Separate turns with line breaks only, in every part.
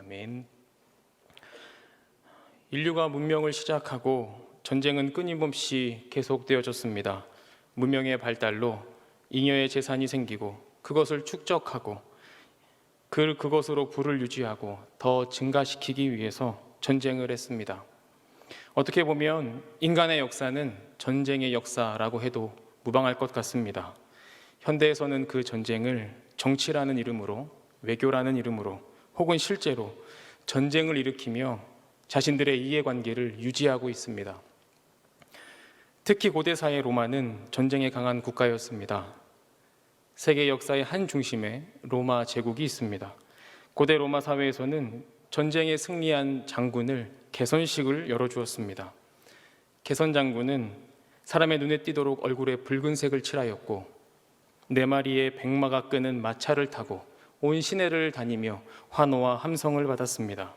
아멘. 인류가 문명을 시작하고 전쟁은 끊임없이 계속되어졌습니다. 문명의 발달로 잉여의 재산이 생기고 그것을 축적하고 그것으로 부를 유지하고 더 증가시키기 위해서 전쟁을 했습니다. 어떻게 보면 인간의 역사는 전쟁의 역사라고 해도 무방할 것 같습니다. 현대에서는 그 전쟁을 정치라는 이름으로, 외교라는 이름으로, 혹은 실제로 전쟁을 일으키며 자신들의 이해관계를 유지하고 있습니다. 특히 고대사의 로마는 전쟁에 강한 국가였습니다. 세계 역사의 한 중심에 로마 제국이 있습니다. 고대 로마 사회에서는 전쟁에 승리한 장군을 개선식을 열어주었습니다. 개선 장군은 사람의 눈에 띄도록 얼굴에 붉은색을 칠하였고 4마리의 백마가 끄는 마차를 타고 온 시내를 다니며 환호와 함성을 받았습니다.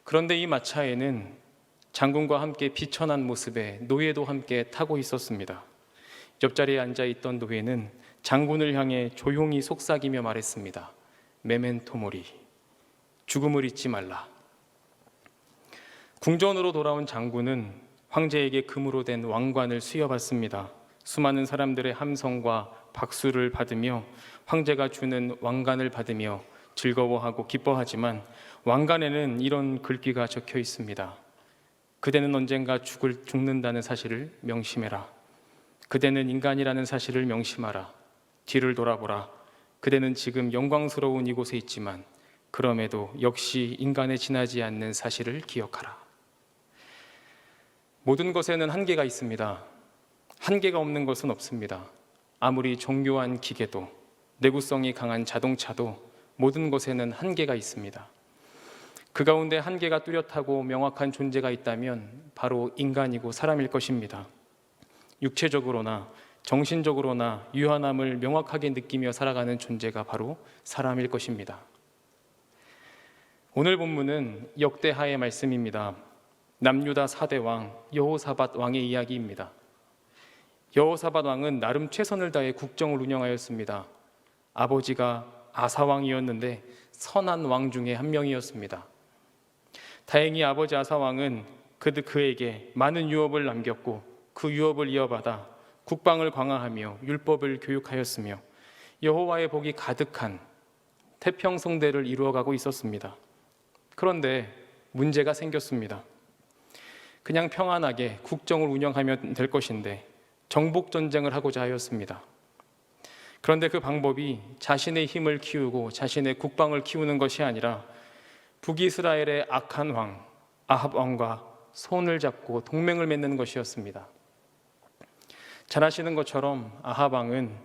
그런데 이 마차에는 장군과 함께 비천한 모습의 노예도 함께 타고 있었습니다. 옆자리에 앉아있던 노예는 장군을 향해 조용히 속삭이며 말했습니다. 메멘토 모리, 죽음을 잊지 말라. 궁전으로 돌아온 장군은 황제에게 금으로 된 왕관을 수여받습니다. 수많은 사람들의 함성과 박수를 받으며 황제가 주는 왕관을 받으며 즐거워하고 기뻐하지만 왕관에는 이런 글귀가 적혀 있습니다. 그대는 언젠가 죽는다는 사실을 명심해라. 그대는 인간이라는 사실을 명심하라. 뒤를 돌아보라. 그대는 지금 영광스러운 이곳에 있지만 그럼에도 역시 인간에 지나지 않는 사실을 기억하라. 모든 것에는 한계가 있습니다. 한계가 없는 것은 없습니다. 아무리 정교한 기계도, 내구성이 강한 자동차도 모든 것에는 한계가 있습니다. 그 가운데 한계가 뚜렷하고 명확한 존재가 있다면 바로 인간이고 사람일 것입니다. 육체적으로나 정신적으로나 유한함을 명확하게 느끼며 살아가는 존재가 바로 사람일 것입니다. 오늘 본문은 역대하의 말씀입니다. 남유다 4대 왕 여호사밧 왕의 이야기입니다. 여호사밧 왕은 나름 최선을 다해 국정을 운영하였습니다. 아버지가 아사 왕이었는데 선한 왕 중에 한 명이었습니다. 다행히 아버지 아사 왕은 그에게 많은 유업을 남겼고 그 유업을 이어받아 국방을 강화하며 율법을 교육하였으며 여호와의 복이 가득한 태평성대를 이루어가고 있었습니다. 그런데 문제가 생겼습니다. 그냥 평안하게 국정을 운영하면 될 것인데 정복전쟁을 하고자 하였습니다. 그런데 그 방법이 자신의 힘을 키우고 자신의 국방을 키우는 것이 아니라 북이스라엘의 악한 왕 아합 왕과 손을 잡고 동맹을 맺는 것이었습니다. 잘 아시는 것처럼 아합 왕은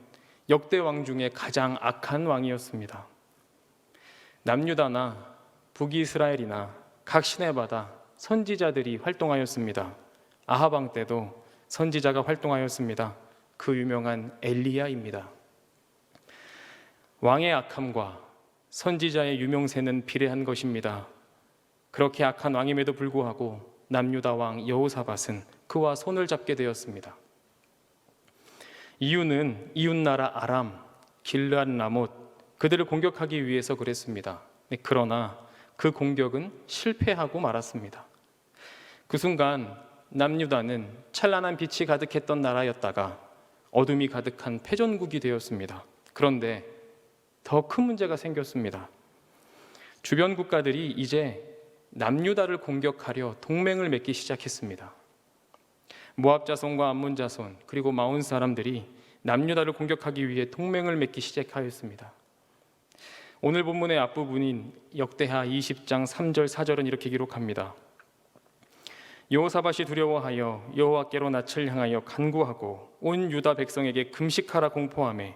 역대 왕 중에 가장 악한 왕이었습니다. 남유다나 북이스라엘이나 각 시내마다 선지자들이 활동하였습니다. 아합 왕 때도 선지자가 활동하였습니다. 그 유명한 엘리야입니다. 왕의 악함과 선지자의 유명세는 비례한 것입니다. 그렇게 악한 왕임에도 불구하고 남유다 왕 여호사밧은 그와 손을 잡게 되었습니다. 이유는 이웃나라 아람, 길르앗 라못 그들을 공격하기 위해서 그랬습니다. 그러나 그 공격은 실패하고 말았습니다. 그 순간 남유다는 찬란한 빛이 가득했던 나라였다가 어둠이 가득한 패전국이 되었습니다. 그런데 더 큰 문제가 생겼습니다. 주변 국가들이 이제 남유다를 공격하려 동맹을 맺기 시작했습니다. 모압 자손과 암몬 자손 그리고 마온 사람들이 남유다를 공격하기 위해 동맹을 맺기 시작하였습니다. 오늘 본문의 앞부분인 역대하 20장 3절 4절은 이렇게 기록합니다. 여호사밧이 두려워하여 여호와께로 낯을 향하여 간구하고 온 유다 백성에게 금식하라 공포하며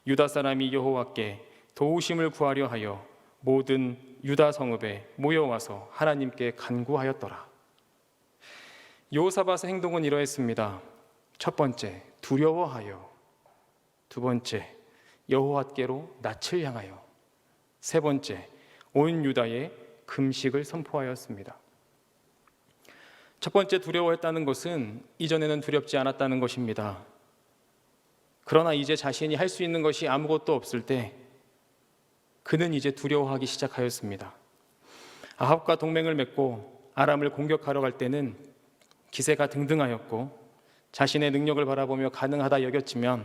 유다 사람이 여호와께 도우심을 구하려 하여 모든 유다 성읍에 모여와서 하나님께 간구하였더라. 여호사밧의 행동은 이러했습니다. 첫 번째, 두려워하여. 두 번째, 여호와께로 낯을 향하여. 세 번째, 온 유다에 금식을 선포하였습니다. 첫 번째, 두려워했다는 것은 이전에는 두렵지 않았다는 것입니다. 그러나 이제 자신이 할 수 있는 것이 아무것도 없을 때 그는 이제 두려워하기 시작하였습니다. 아합과 동맹을 맺고 아람을 공격하러 갈 때는 기세가 등등하였고 자신의 능력을 바라보며 가능하다 여겼지만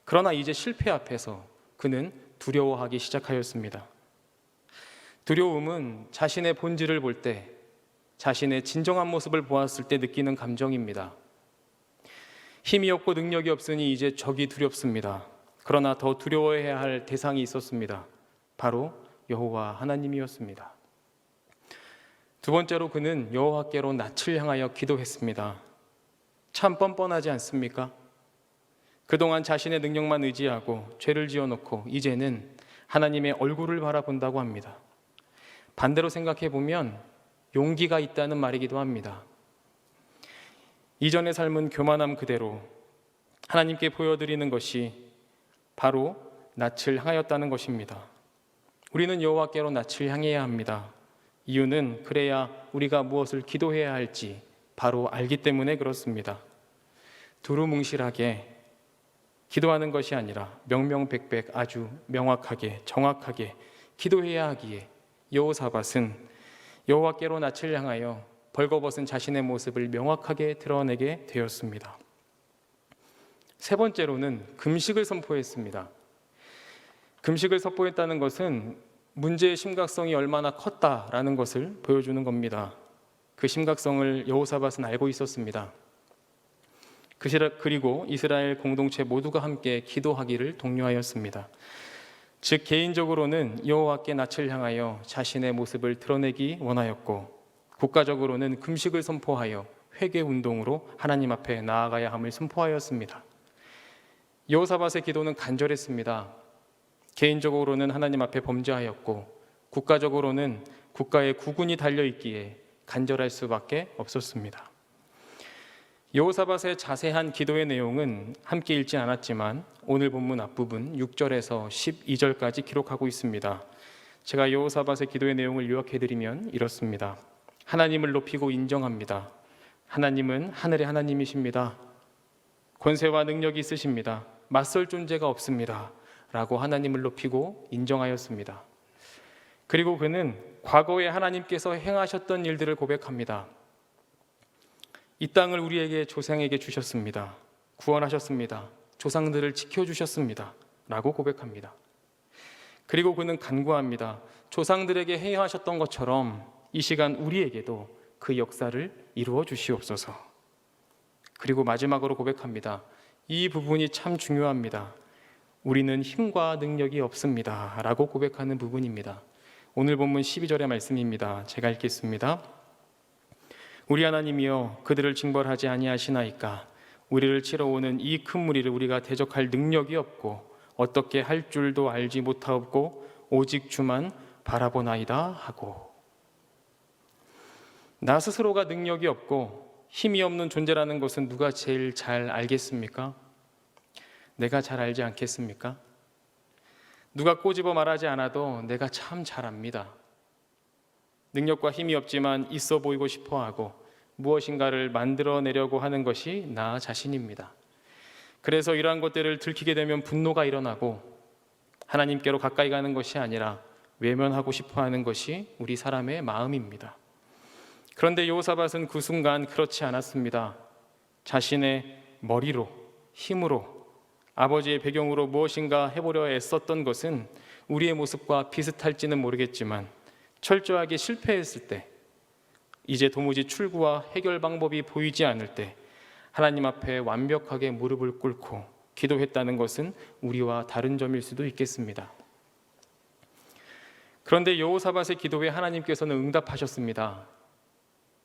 그러나 이제 실패 앞에서 그는 두려워하기 시작하였습니다. 두려움은 자신의 본질을 볼 때, 자신의 진정한 모습을 보았을 때 느끼는 감정입니다. 힘이 없고 능력이 없으니 이제 적이 두렵습니다. 그러나 더 두려워해야 할 대상이 있었습니다. 바로 여호와 하나님이었습니다. 두 번째로 그는 여호와께로 낯을 향하여 기도했습니다. 참 뻔뻔하지 않습니까? 그동안 자신의 능력만 의지하고 죄를 지어놓고 이제는 하나님의 얼굴을 바라본다고 합니다. 반대로 생각해 보면 용기가 있다는 말이기도 합니다. 이전의 삶은 교만함 그대로 하나님께 보여드리는 것이 바로 낯을 향하였다는 것입니다. 우리는 여호와께로 낯을 향해야 합니다. 이유는 그래야 우리가 무엇을 기도해야 할지 바로 알기 때문에 그렇습니다. 두루뭉실하게 기도하는 것이 아니라 명명백백 아주 명확하게 정확하게 기도해야 하기에 여호사밧은 여호와께로 낯을 향하여 벌거벗은 자신의 모습을 명확하게 드러내게 되었습니다. 세 번째로는 금식을 선포했습니다. 금식을 선포했다는 것은 문제의 심각성이 얼마나 컸다라는 것을 보여주는 겁니다. 그 심각성을 여호사밧은 알고 있었습니다. 그리고 이스라엘 공동체 모두가 함께 기도하기를 독려하였습니다. 즉 개인적으로는 여호와께 낯을 향하여 자신의 모습을 드러내기 원하였고 국가적으로는 금식을 선포하여 회개 운동으로 하나님 앞에 나아가야 함을 선포하였습니다. 여호사밧의 기도는 간절했습니다. 개인적으로는 하나님 앞에 범죄하였고 국가적으로는 국가의 국운이 달려있기에 간절할 수밖에 없었습니다. 여호사밧의 자세한 기도의 내용은 함께 읽지 않았지만 오늘 본문 앞부분 6절에서 12절까지 기록하고 있습니다. 제가 여호사밧의 기도의 내용을 요약해드리면 이렇습니다. 하나님을 높이고 인정합니다. 하나님은 하늘의 하나님이십니다. 권세와 능력이 있으십니다. 맞설 존재가 없습니다. 라고 하나님을 높이고 인정하였습니다. 그리고 그는 과거에 하나님께서 행하셨던 일들을 고백합니다. 이 땅을 우리에게 조상에게 주셨습니다. 구원하셨습니다. 조상들을 지켜주셨습니다. 라고 고백합니다. 그리고 그는 간구합니다. 조상들에게 행하셨던 것처럼 이 시간 우리에게도 그 역사를 이루어 주시옵소서. 그리고 마지막으로 고백합니다. 이 부분이 참 중요합니다. 우리는 힘과 능력이 없습니다. 라고 고백하는 부분입니다. 오늘 본문 12절의 말씀입니다. 제가 읽겠습니다. 우리 하나님이여 그들을 징벌하지 아니하시나이까 우리를 치러 오는 이 큰 무리를 우리가 대적할 능력이 없고 어떻게 할 줄도 알지 못하옵고 오직 주만 바라보나이다 하고. 나 스스로가 능력이 없고 힘이 없는 존재라는 것은 누가 제일 잘 알겠습니까? 내가 잘 알지 않겠습니까? 누가 꼬집어 말하지 않아도 내가 참 잘 압니다. 능력과 힘이 없지만 있어 보이고 싶어 하고 무엇인가를 만들어내려고 하는 것이 나 자신입니다. 그래서 이러한 것들을 들키게 되면 분노가 일어나고 하나님께로 가까이 가는 것이 아니라 외면하고 싶어 하는 것이 우리 사람의 마음입니다. 그런데 여호사밧은 그 순간 그렇지 않았습니다. 자신의 머리로, 힘으로, 아버지의 배경으로 무엇인가 해보려 애썼던 것은 우리의 모습과 비슷할지는 모르겠지만 철저하게 실패했을 때, 이제 도무지 출구와 해결 방법이 보이지 않을 때 하나님 앞에 완벽하게 무릎을 꿇고 기도했다는 것은 우리와 다른 점일 수도 있겠습니다. 그런데 여호사밧의 기도에 하나님께서는 응답하셨습니다.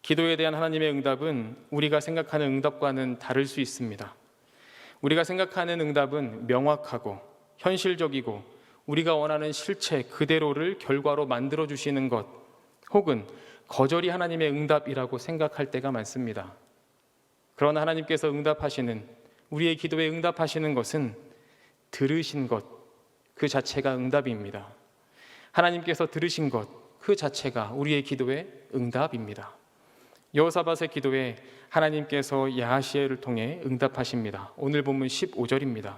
기도에 대한 하나님의 응답은 우리가 생각하는 응답과는 다를 수 있습니다. 우리가 생각하는 응답은 명확하고 현실적이고 우리가 원하는 실체 그대로를 결과로 만들어 주시는 것, 혹은 거절이 하나님의 응답이라고 생각할 때가 많습니다. 그러나 하나님께서 응답하시는, 우리의 기도에 응답하시는 것은 들으신 것 그 자체가 응답입니다. 하나님께서 들으신 것 그 자체가 우리의 기도의 응답입니다. 여호사밧의 기도에 하나님께서 야하시엘을 통해 응답하십니다. 오늘 본문 15절입니다.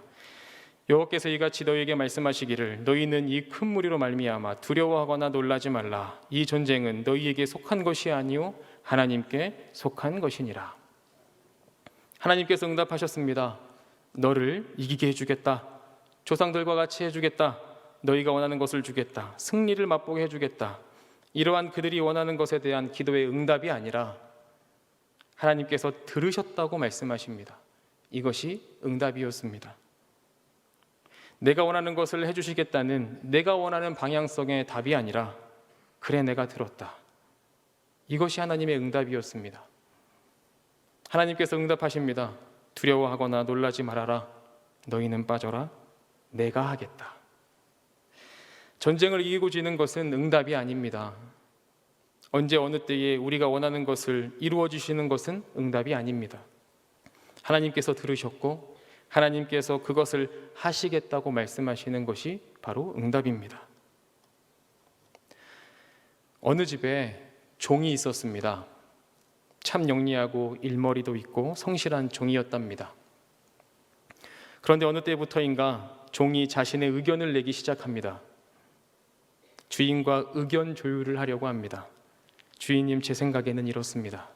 여호와께서 이같이 너희에게 말씀하시기를 너희는 이 큰 무리로 말미암아 두려워하거나 놀라지 말라. 이 전쟁은 너희에게 속한 것이 아니요 하나님께 속한 것이니라. 하나님께서 응답하셨습니다. 너를 이기게 해주겠다. 조상들과 같이 해주겠다. 너희가 원하는 것을 주겠다. 승리를 맛보게 해주겠다. 이러한 그들이 원하는 것에 대한 기도의 응답이 아니라 하나님께서 들으셨다고 말씀하십니다. 이것이 응답이었습니다. 내가 원하는 것을 해주시겠다는 내가 원하는 방향성의 답이 아니라 그래 내가 들었다. 이것이 하나님의 응답이었습니다. 하나님께서 응답하십니다. 두려워하거나 놀라지 말아라. 너희는 빠져라. 내가 하겠다. 전쟁을 이기고 지는 것은 응답이 아닙니다. 언제 어느 때에 우리가 원하는 것을 이루어 주시는 것은 응답이 아닙니다. 하나님께서 들으셨고 하나님께서 그것을 하시겠다고 말씀하시는 것이 바로 응답입니다. 어느 집에 종이 있었습니다. 참 영리하고 일머리도 있고 성실한 종이었답니다. 그런데 어느 때부터인가 종이 자신의 의견을 내기 시작합니다. 주인과 의견 조율을 하려고 합니다. 주인님, 제 생각에는 이렇습니다.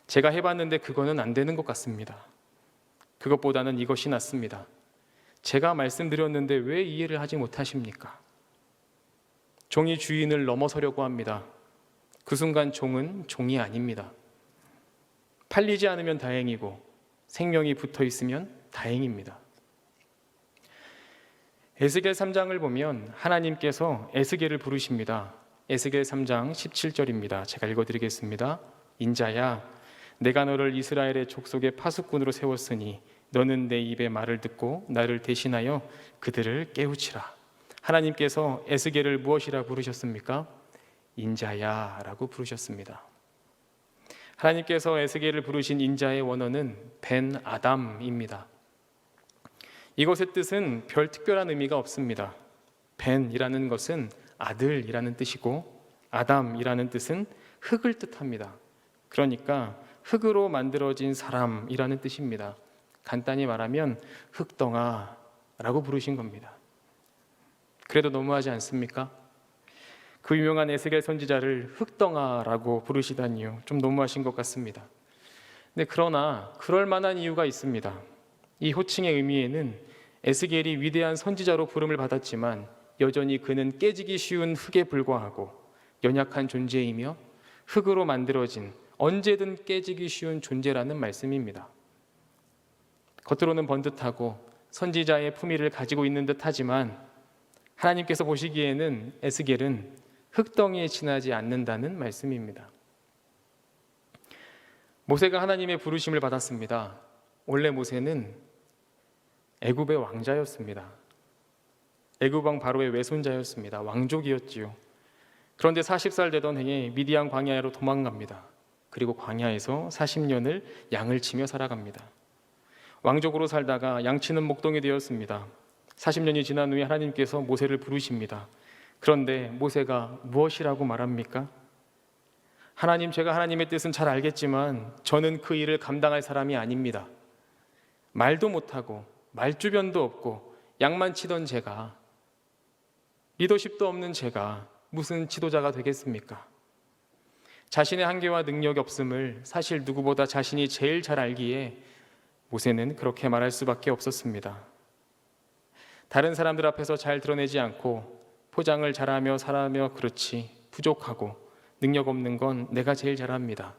제가 해봤는데 그거는 안 되는 것 같습니다. 그것보다는 이것이 낫습니다. 제가 말씀드렸는데 왜 이해를 하지 못하십니까? 종이 주인을 넘어서려고 합니다. 그 순간 종은 종이 아닙니다. 팔리지 않으면 다행이고 생명이 붙어 있으면 다행입니다. 에스겔 3장을 보면 하나님께서 에스겔을 부르십니다. 에스겔 3장 17절입니다. 제가 읽어드리겠습니다. 인자야, 내가 너를 이스라엘의 족속의 파수꾼으로 세웠으니 너는 내 입의 말을 듣고 나를 대신하여 그들을 깨우치라. 하나님께서 에스겔을 무엇이라 부르셨습니까? 인자야 라고 부르셨습니다. 하나님께서 에스겔을 부르신 인자의 원어는 벤 아담입니다. 이것의 뜻은 별 특별한 의미가 없습니다. 벤이라는 것은 아들이라는 뜻이고 아담이라는 뜻은 흙을 뜻합니다. 그러니까 흙으로 만들어진 사람이라는 뜻입니다. 간단히 말하면 흙덩아라고 부르신 겁니다. 그래도 너무하지 않습니까? 그 유명한 에스겔 선지자를 흙덩아라고 부르시다니요. 좀 너무하신 것 같습니다. 그러나 그럴 만한 이유가 있습니다. 이 호칭의 의미에는 에스겔이 위대한 선지자로 부름을 받았지만 여전히 그는 깨지기 쉬운 흙에 불과하고 연약한 존재이며 흙으로 만들어진 언제든 깨지기 쉬운 존재라는 말씀입니다. 겉으로는 번듯하고 선지자의 품위를 가지고 있는 듯하지만 하나님께서 보시기에는 에스겔은 흙덩이에 지나지 않는다는 말씀입니다. 모세가 하나님의 부르심을 받았습니다. 원래 모세는 애굽의 왕자였습니다. 애굽 왕 바로의 외손자였습니다. 왕족이었지요. 그런데 40살 되던 해에 미디안 광야로 도망갑니다. 그리고 광야에서 40년을 양을 치며 살아갑니다. 왕족으로 살다가 양치는 목동이 되었습니다. 40년이 지난 후에 하나님께서 모세를 부르십니다. 그런데 모세가 무엇이라고 말합니까? 하나님, 제가 하나님의 뜻은 잘 알겠지만 저는 그 일을 감당할 사람이 아닙니다. 말도 못하고 말주변도 없고 양만 치던 제가, 리더십도 없는 제가 무슨 지도자가 되겠습니까? 자신의 한계와 능력이 없음을 사실 누구보다 자신이 제일 잘 알기에 모세는 그렇게 말할 수밖에 없었습니다. 다른 사람들 앞에서 잘 드러내지 않고 포장을 잘하며 살아며 그렇지 부족하고 능력 없는 건 내가 제일 잘합니다.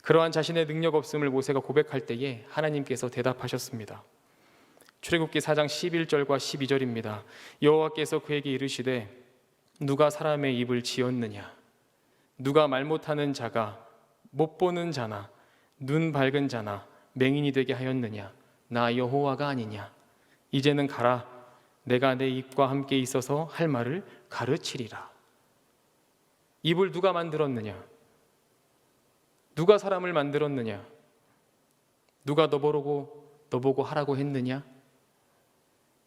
그러한 자신의 능력 없음을 모세가 고백할 때에 하나님께서 대답하셨습니다. 출애굽기 4장 11절과 12절입니다. 여호와께서 그에게 이르시되 누가 사람의 입을 지었느냐? 누가 말 못하는 자가 못 보는 자나 눈 밝은 자나 맹인이 되게 하였느냐? 나 여호와가 아니냐? 이제는 가라. 내가 내 입과 함께 있어서 할 말을 가르치리라. 입을 누가 만들었느냐? 누가 사람을 만들었느냐? 누가 너보고 하라고 했느냐?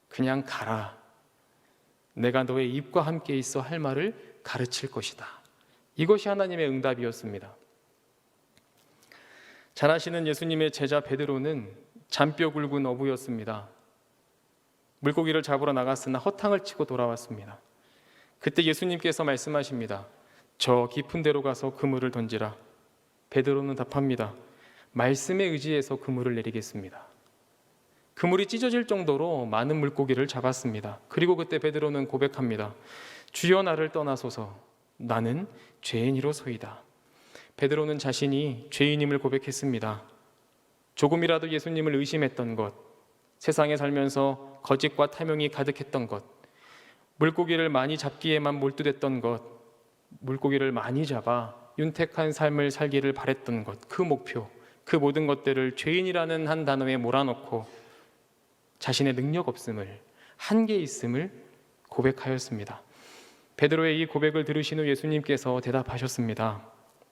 그냥 가라. 내가 너의 입과 함께 있어 할 말을 가르칠 것이다. 이것이 하나님의 응답이었습니다. 잘 아시는 예수님의 제자 베드로는 잔뼈 굵은 어부였습니다. 물고기를 잡으러 나갔으나 허탕을 치고 돌아왔습니다. 그때 예수님께서 말씀하십니다. 저 깊은 데로 가서 그물을 던지라. 베드로는 답합니다. 말씀에 의지해서 그물을 내리겠습니다. 그물이 찢어질 정도로 많은 물고기를 잡았습니다. 그리고 그때 베드로는 고백합니다. 주여 나를 떠나소서. 나는 죄인이로소이다. 베드로는 자신이 죄인임을 고백했습니다. 조금이라도 예수님을 의심했던 것, 세상에 살면서 거짓과 탐욕이 가득했던 것, 물고기를 많이 잡기에만 몰두됐던 것, 물고기를 많이 잡아 윤택한 삶을 살기를 바랬던 것, 그 목표, 그 모든 것들을 죄인이라는 한 단어에 몰아넣고 자신의 능력 없음을, 한계 있음을 고백하였습니다. 베드로의 이 고백을 들으신 후 예수님께서 대답하셨습니다.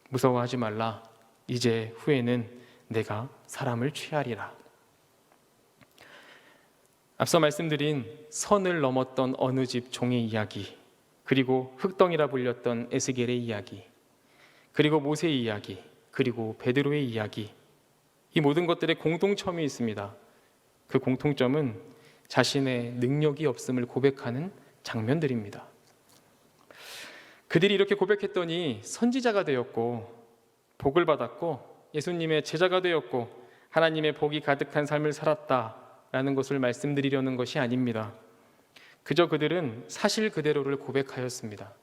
무서워하지 말라. 이제 후에는 내가 사람을 취하리라. 앞서 말씀드린 선을 넘었던 어느 집 종의 이야기, 그리고 흙덩이라 불렸던 에스겔의 이야기, 그리고 모세의 이야기, 그리고 베드로의 이야기, 이 모든 것들의 공통점이 있습니다. 그 공통점은 자신의 능력이 없음을 고백하는 장면들입니다. 그들이 이렇게 고백했더니 선지자가 되었고 복을 받았고 예수님의 제자가 되었고 하나님의 복이 가득한 삶을 살았다라는 것을 말씀드리려는 것이 아닙니다. 그저 그들은 사실 그대로를 고백하였습니다.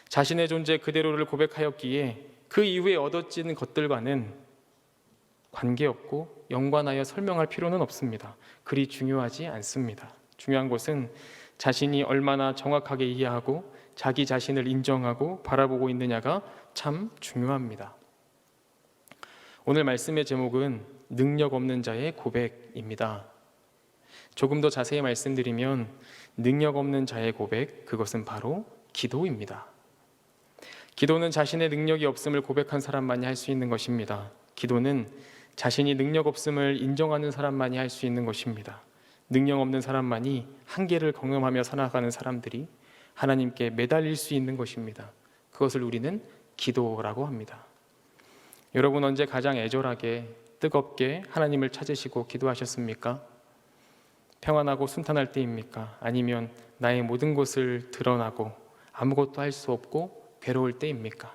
자신의 존재 그대로를 고백하였기에 그 이후에 얻어진 것들과는 관계없고 연관하여 설명할 필요는 없습니다. 그리 중요하지 않습니다. 중요한 것은 자신이 얼마나 정확하게 이해하고 자기 자신을 인정하고 바라보고 있느냐가 참 중요합니다. 오늘 말씀의 제목은 능력 없는 자의 고백입니다. 조금 더 자세히 말씀드리면 능력 없는 자의 고백, 그것은 바로 기도입니다. 기도는 자신의 능력이 없음을 고백한 사람만이 할 수 있는 것입니다. 기도는 자신이 능력 없음을 인정하는 사람만이 할 수 있는 것입니다. 능력 없는 사람만이 한계를 경험하며 살아가는 사람들이 하나님께 매달릴 수 있는 것입니다. 그것을 우리는 기도라고 합니다. 여러분 언제 가장 애절하게 뜨겁게 하나님을 찾으시고 기도하셨습니까? 평안하고 순탄할 때입니까? 아니면 나의 모든 것을 드러나고 아무것도 할 수 없고 괴로울 때입니까?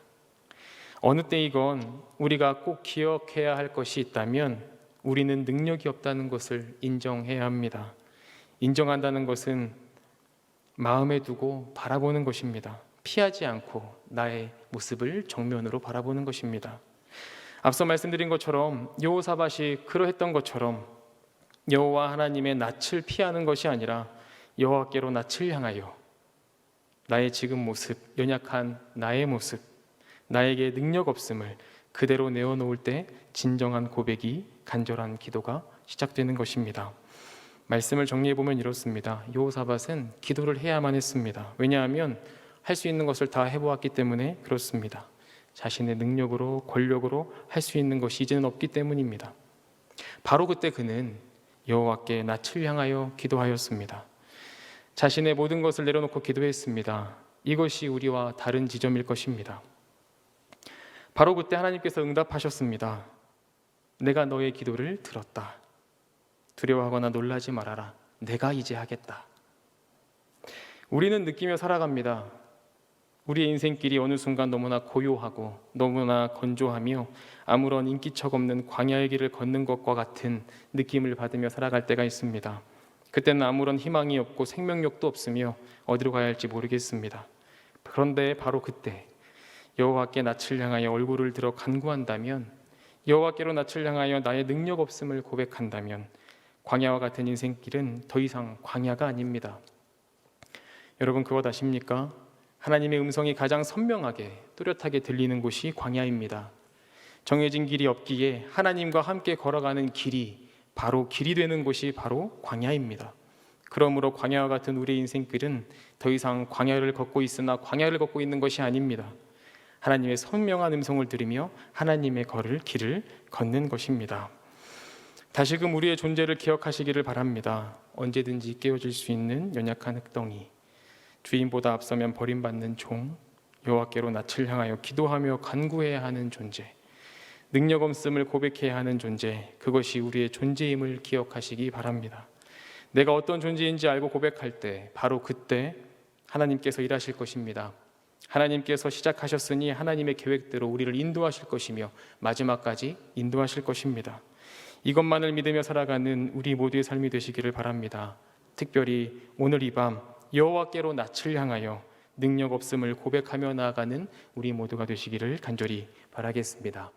어느 때이건 우리가 꼭 기억해야 할 것이 있다면 우리는 능력이 없다는 것을 인정해야 합니다. 인정한다는 것은 마음에 두고 바라보는 것입니다. 피하지 않고 나의 모습을 정면으로 바라보는 것입니다. 앞서 말씀드린 것처럼 여호사밧이 그러했던 것처럼 여호와 하나님의 낯을 피하는 것이 아니라 여호와께로 낯을 향하여 나의 지금 모습, 연약한 나의 모습, 나에게 능력 없음을 그대로 내어놓을 때 진정한 고백이, 간절한 기도가 시작되는 것입니다. 말씀을 정리해보면 이렇습니다. 여호사밧은 기도를 해야만 했습니다. 왜냐하면 할 수 있는 것을 다 해보았기 때문에 그렇습니다. 자신의 능력으로, 권력으로 할 수 있는 것이 이제는 없기 때문입니다. 바로 그때 그는 여호와께 낯을 향하여 기도하였습니다. 자신의 모든 것을 내려놓고 기도했습니다. 이것이 우리와 다른 지점일 것입니다. 바로 그때 하나님께서 응답하셨습니다. 내가 너의 기도를 들었다. 두려워하거나 놀라지 말아라. 내가 이제 하겠다. 우리는 느끼며 살아갑니다. 우리의 인생길이 어느 순간 너무나 고요하고 너무나 건조하며 아무런 인기척 없는 광야의 길을 걷는 것과 같은 느낌을 받으며 살아갈 때가 있습니다. 그때는 아무런 희망이 없고 생명력도 없으며 어디로 가야 할지 모르겠습니다. 그런데 바로 그때 여호와께 낯을 향하여 얼굴을 들어 간구한다면, 여호와께로 낯을 향하여 나의 능력 없음을 고백한다면 광야와 같은 인생길은 더 이상 광야가 아닙니다. 여러분 그것 아십니까? 하나님의 음성이 가장 선명하게 뚜렷하게 들리는 곳이 광야입니다. 정해진 길이 없기에 하나님과 함께 걸어가는 길이 바로 길이 되는 곳이 바로 광야입니다. 그러므로 광야와 같은 우리의 인생길은 더 이상 광야를 걷고 있으나 광야를 걷고 있는 것이 아닙니다. 하나님의 선명한 음성을 들으며 하나님의 길을 걷는 것입니다. 다시금 우리의 존재를 기억하시기를 바랍니다. 언제든지 깨어질 수 있는 연약한 흙덩이, 주인보다 앞서면 버림받는 종, 여호와께로 낯을 향하여 기도하며 간구해야 하는 존재, 능력 없음을 고백해야 하는 존재, 그것이 우리의 존재임을 기억하시기 바랍니다. 내가 어떤 존재인지 알고 고백할 때 바로 그때 하나님께서 일하실 것입니다. 하나님께서 시작하셨으니 하나님의 계획대로 우리를 인도하실 것이며 마지막까지 인도하실 것입니다. 이것만을 믿으며 살아가는 우리 모두의 삶이 되시기를 바랍니다. 특별히 오늘 이 밤 여호와께로 낯을 향하여 능력 없음을 고백하며 나아가는 우리 모두가 되시기를 간절히 바라겠습니다.